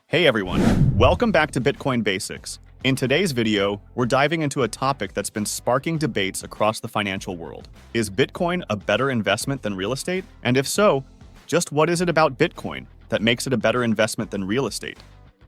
Hey everyone, welcome back to Bitcoin Basics. In today's video, we're diving into a topic that's been sparking debates across the financial world. Is Bitcoin a better investment than real estate? And if so, just what is it about Bitcoin that makes it a better investment than real estate?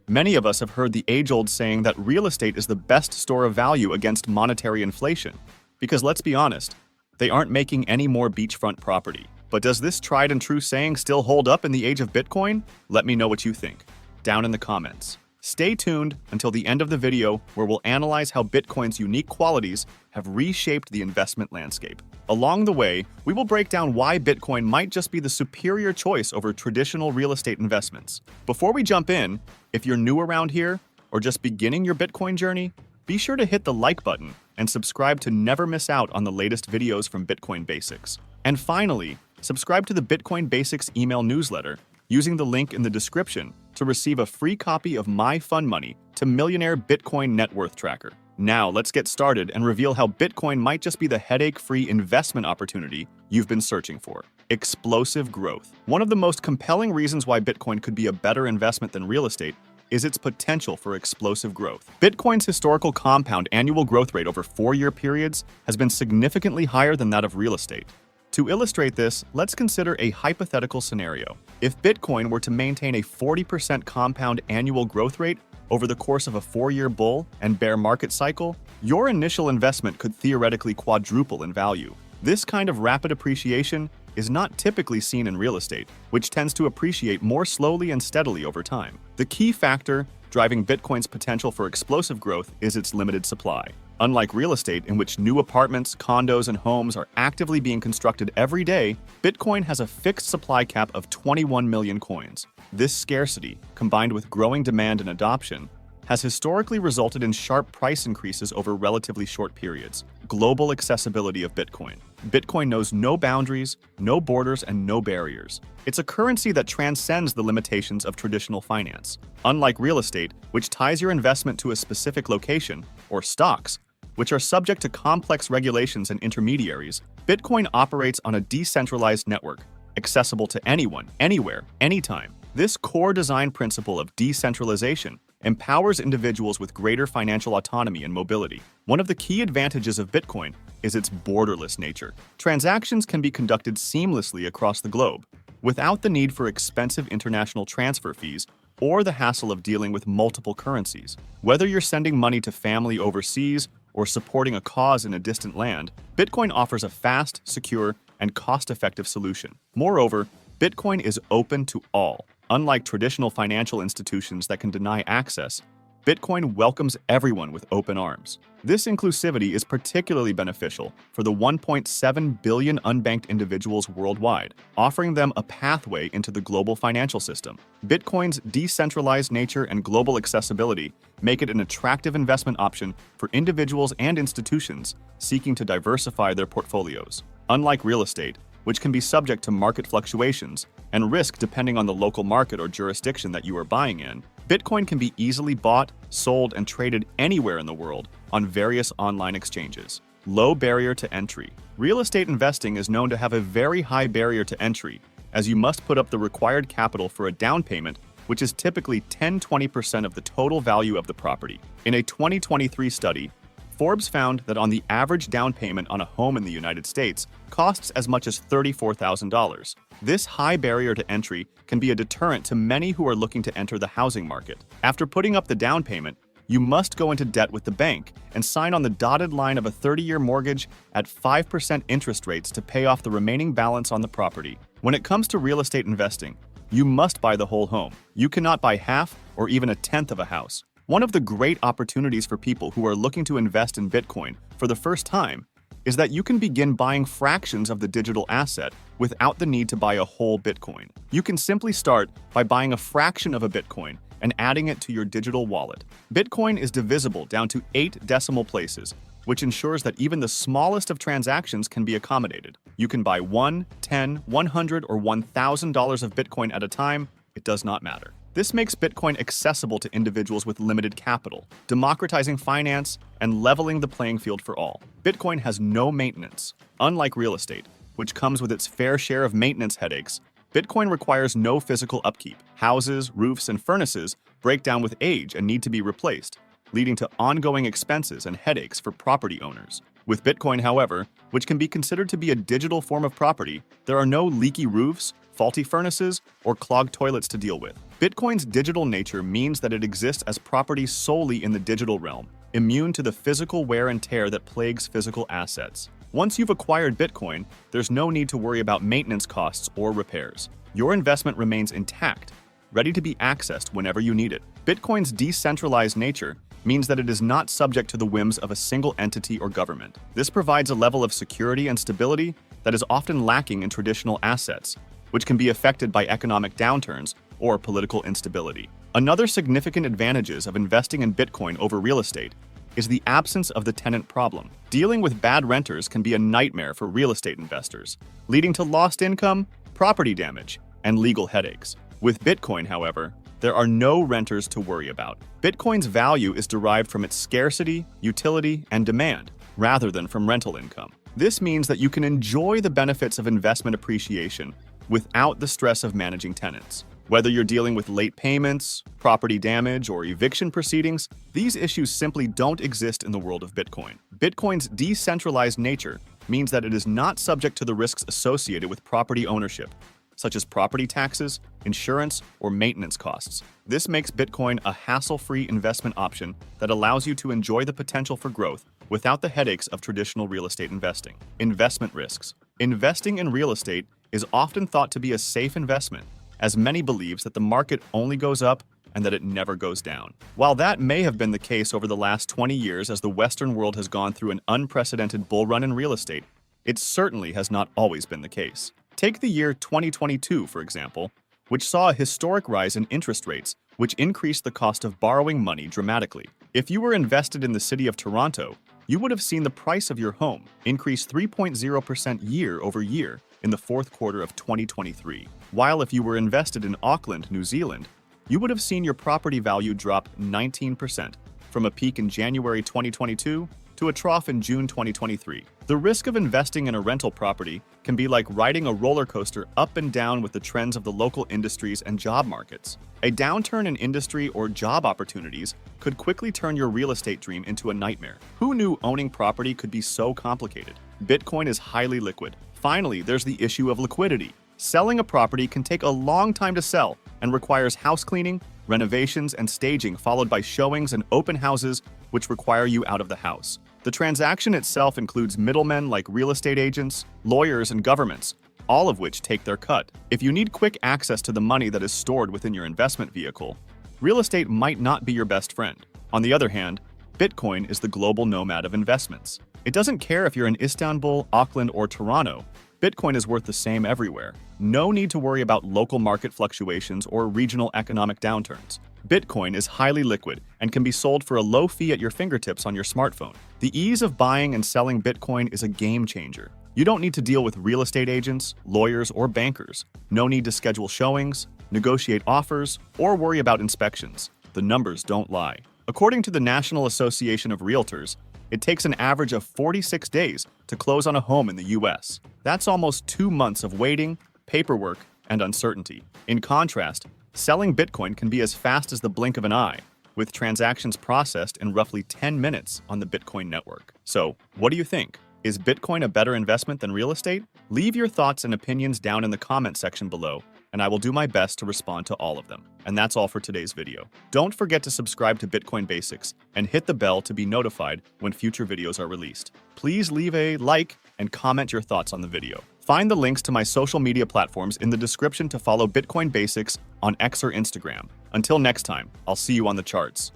Many of us have heard the age-old saying that real estate is the best store of value against monetary inflation. Because let's be honest, they aren't making any more beachfront property. But does this tried and true saying still hold up in the age of Bitcoin? Let me know what you think down in the comments. Stay tuned until the end of the video where we'll analyze how Bitcoin's unique qualities have reshaped the investment landscape. Along the way, we will break down why Bitcoin might just be the superior choice over traditional real estate investments. Before we jump in, if you're new around here or just beginning your Bitcoin journey, be sure to hit the like button and subscribe to never miss out on the latest videos from Bitcoin Basics. And finally, subscribe to the Bitcoin Basics email newsletter using the link in the description to receive a free copy of My Fun Money to Millionaire Bitcoin Net Worth Tracker. Now, let's get started and reveal how Bitcoin might just be the headache-free investment opportunity you've been searching for. Explosive growth. One of the most compelling reasons why Bitcoin could be a better investment than real estate is its potential for explosive growth. Bitcoin's historical compound annual growth rate over 4-year periods has been significantly higher than that of real estate. To illustrate this, let's consider a hypothetical scenario. If Bitcoin were to maintain a 40% compound annual growth rate over the course of a 4-year bull and bear market cycle, your initial investment could theoretically quadruple in value. This kind of rapid appreciation is not typically seen in real estate, which tends to appreciate more slowly and steadily over time. The key factor driving Bitcoin's potential for explosive growth is its limited supply. Unlike real estate, in which new apartments, condos, and homes are actively being constructed every day, Bitcoin has a fixed supply cap of 21 million coins. This scarcity, combined with growing demand and adoption, has historically resulted in sharp price increases over relatively short periods. Global accessibility of Bitcoin. Bitcoin knows no boundaries, no borders, and no barriers. It's a currency that transcends the limitations of traditional finance. Unlike real estate, which ties your investment to a specific location, or stocks, which are subject to complex regulations and intermediaries, Bitcoin operates on a decentralized network, accessible to anyone, anywhere, anytime. This core design principle of decentralization empowers individuals with greater financial autonomy and mobility. One of the key advantages of Bitcoin is its borderless nature. Transactions can be conducted seamlessly across the globe, without the need for expensive international transfer fees or the hassle of dealing with multiple currencies. Whether you're sending money to family overseas or supporting a cause in a distant land, Bitcoin offers a fast, secure, and cost-effective solution. Moreover, Bitcoin is open to all. Unlike traditional financial institutions that can deny access, Bitcoin welcomes everyone with open arms. This inclusivity is particularly beneficial for the 1.7 billion unbanked individuals worldwide, offering them a pathway into the global financial system. Bitcoin's decentralized nature and global accessibility make it an attractive investment option for individuals and institutions seeking to diversify their portfolios. Unlike real estate, which can be subject to market fluctuations and risk depending on the local market or jurisdiction that you are buying in, Bitcoin can be easily bought, sold, and traded anywhere in the world on various online exchanges. Low barrier to entry. Real estate investing is known to have a very high barrier to entry, as you must put up the required capital for a down payment, which is typically 10–20% of the total value of the property. In a 2023 study, Forbes found that on the average down payment on a home in the United States costs as much as $34,000. This high barrier to entry can be a deterrent to many who are looking to enter the housing market. After putting up the down payment, you must go into debt with the bank and sign on the dotted line of a 30-year mortgage at 5% interest rates to pay off the remaining balance on the property. When it comes to real estate investing, you must buy the whole home. You cannot buy half or even a tenth of a house. One of the great opportunities for people who are looking to invest in Bitcoin for the first time is that you can begin buying fractions of the digital asset without the need to buy a whole Bitcoin. You can simply start by buying a fraction of a Bitcoin and adding it to your digital wallet. Bitcoin is divisible down to 8 decimal places, which ensures that even the smallest of transactions can be accommodated. You can buy $1, $10, $100, or $1,000 of Bitcoin at a time. It does not matter. This makes Bitcoin accessible to individuals with limited capital, democratizing finance and leveling the playing field for all. Bitcoin has no maintenance. Unlike real estate, which comes with its fair share of maintenance headaches, Bitcoin requires no physical upkeep. Houses, roofs, and furnaces break down with age and need to be replaced, leading to ongoing expenses and headaches for property owners. With Bitcoin, however, which can be considered to be a digital form of property, there are no leaky roofs, faulty furnaces, or clogged toilets to deal with. Bitcoin's digital nature means that it exists as property solely in the digital realm, immune to the physical wear and tear that plagues physical assets. Once you've acquired Bitcoin, there's no need to worry about maintenance costs or repairs. Your investment remains intact, ready to be accessed whenever you need it. Bitcoin's decentralized nature means that it is not subject to the whims of a single entity or government. This provides a level of security and stability that is often lacking in traditional assets, which can be affected by economic downturns or political instability. Another significant advantages of investing in Bitcoin over real estate is the absence of the tenant problem. Dealing with bad renters can be a nightmare for real estate investors, leading to lost income, property damage, and legal headaches. With Bitcoin, however, there are no renters to worry about. Bitcoin's value is derived from its scarcity, utility, and demand, rather than from rental income. This means that you can enjoy the benefits of investment appreciation without the stress of managing tenants. Whether you're dealing with late payments, property damage, or eviction proceedings, these issues simply don't exist in the world of Bitcoin. Bitcoin's decentralized nature means that it is not subject to the risks associated with property ownership, such as property taxes, insurance, or maintenance costs. This makes Bitcoin a hassle-free investment option that allows you to enjoy the potential for growth without the headaches of traditional real estate investing. Investment risks. Investing in real estate is often thought to be a safe investment, as many believes that the market only goes up and that it never goes down. While that may have been the case over the last 20 years as the Western world has gone through an unprecedented bull run in real estate, it certainly has not always been the case. Take the year 2022, for example, which saw a historic rise in interest rates, which increased the cost of borrowing money dramatically. If you were invested in the city of Toronto, you would have seen the price of your home increase 3.0% year over year in the fourth quarter of 2023. While if you were invested in Auckland, New Zealand, you would have seen your property value drop 19% from a peak in January 2022 to a trough in June 2023. The risk of investing in a rental property can be like riding a roller coaster up and down with the trends of the local industries and job markets. A downturn in industry or job opportunities could quickly turn your real estate dream into a nightmare. Who knew owning property could be so complicated? Bitcoin is highly liquid. Finally, there's the issue of liquidity. Selling a property can take a long time to sell and requires house cleaning, renovations, and staging, followed by showings and open houses, which require you out of the house. The transaction itself includes middlemen like real estate agents, lawyers, and governments, all of which take their cut. If you need quick access to the money that is stored within your investment vehicle, real estate might not be your best friend. On the other hand, Bitcoin is the global nomad of investments. It doesn't care if you're in Istanbul, Auckland, or Toronto. Bitcoin is worth the same everywhere. No need to worry about local market fluctuations or regional economic downturns. Bitcoin is highly liquid and can be sold for a low fee at your fingertips on your smartphone. The ease of buying and selling Bitcoin is a game changer. You don't need to deal with real estate agents, lawyers, or bankers. No need to schedule showings, negotiate offers, or worry about inspections. The numbers don't lie. According to the National Association of Realtors, it takes an average of 46 days to close on a home in the US. That's almost 2 months of waiting, paperwork, and uncertainty. In contrast, selling Bitcoin can be as fast as the blink of an eye, with transactions processed in roughly 10 minutes on the Bitcoin network. So, what do you think? Is Bitcoin a better investment than real estate? Leave your thoughts and opinions down in the comment section below, and I will do my best to respond to all of them. And that's all for today's video. Don't forget to subscribe to Bitcoin Basics and hit the bell to be notified when future videos are released. Please leave a like and comment your thoughts on the video. Find the links to my social media platforms in the description to follow Bitcoin Basics on X or Instagram. Until next time, I'll see you on the charts.